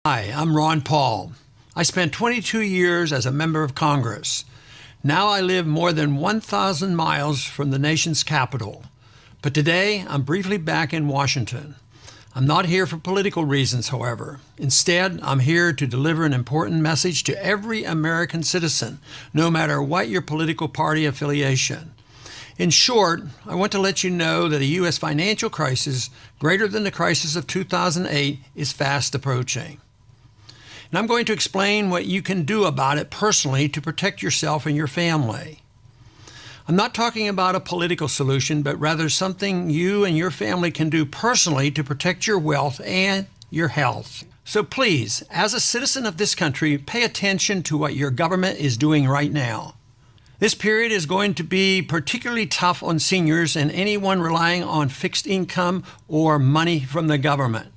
Hi, I'm Ron Paul. I spent 22 years as a member of Congress. Now I live more than 1,000 miles from the nation's capital. But today, I'm briefly back in Washington. I'm not here for political reasons, however. Instead, I'm here to deliver an important message to every American citizen, no matter what your political party affiliation. In short, I want to let you know that a U.S. financial crisis greater than the crisis of 2008 is fast approaching. And I'm going to explain what you can do about it personally to protect yourself and your family. I'm not talking about a political solution, but rather something you and your family can do personally to protect your wealth and your health. So please, as a citizen of this country, pay attention to what your government is doing right now. This period is going to be particularly tough on seniors and anyone relying on fixed income or money from the government.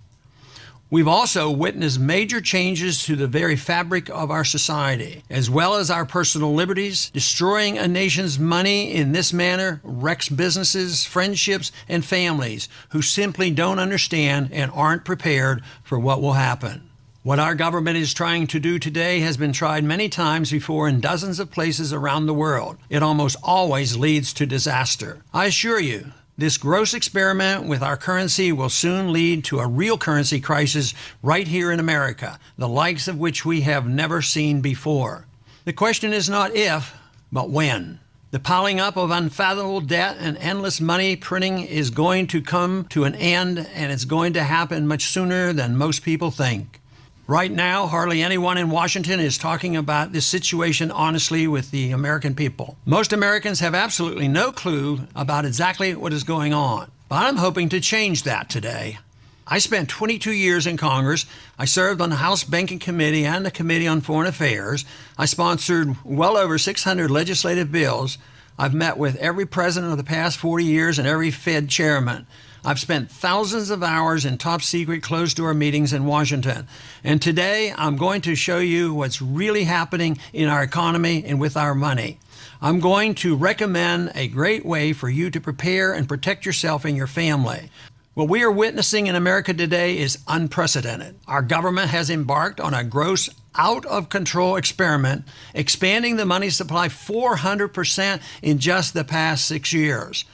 We've also witnessed major changes to the very fabric of our society, as well as our personal liberties. Destroying a nation's money in this manner wrecks businesses, friendships, and families who simply don't understand and aren't prepared for what will happen. What our government is trying to do today has been tried many times before in dozens of places around the world. It almost always leads to disaster. I assure you, this gross experiment with our currency will soon lead to a real currency crisis right here in America, the likes of which we have never seen before. The question is not if, but when. The piling up of unfathomable debt and endless money printing is going to come to an end, and it's going to happen much sooner than most people think. Right now, hardly anyone in Washington is talking about this situation honestly with the American people. Most Americans have absolutely no clue about exactly what is going on. But I'm hoping to change that today. I spent 22 years in Congress. I served on the House Banking Committee and the Committee on Foreign Affairs. I sponsored well over 600 legislative bills. I've met with every president of the past 40 years and every Fed chairman. I've spent thousands of hours in top-secret, closed-door meetings in Washington. And today, I'm going to show you what's really happening in our economy and with our money. I'm going to recommend a great way for you to prepare and protect yourself and your family. What we are witnessing in America today is unprecedented. Our government has embarked on a gross out-of-control experiment, expanding the money supply 400% in just the past 6 years.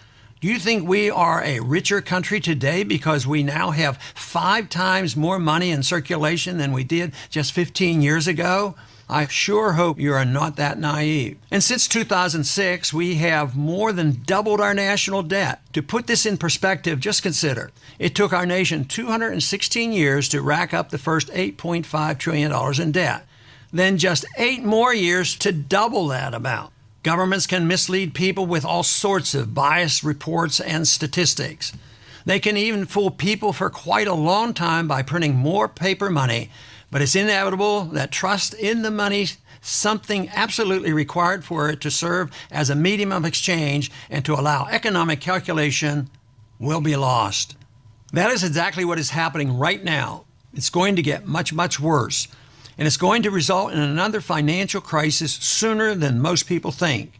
Do you think we are a richer country today because we now have 5 times more money in circulation than we did just 15 years ago? I sure hope you are not that naive. And since 2006, we have more than doubled our national debt. To put this in perspective, just consider, it took our nation 216 years to rack up the first $8.5 trillion in debt, then just 8 more years to double that amount. Governments can mislead people with all sorts of biased reports and statistics. They can even fool people for quite a long time by printing more paper money, but it's inevitable that trust in the money, something absolutely required for it to serve as a medium of exchange and to allow economic calculation, will be lost. That is exactly what is happening right now. It's going to get much, much worse. And it's going to result in another financial crisis sooner than most people think.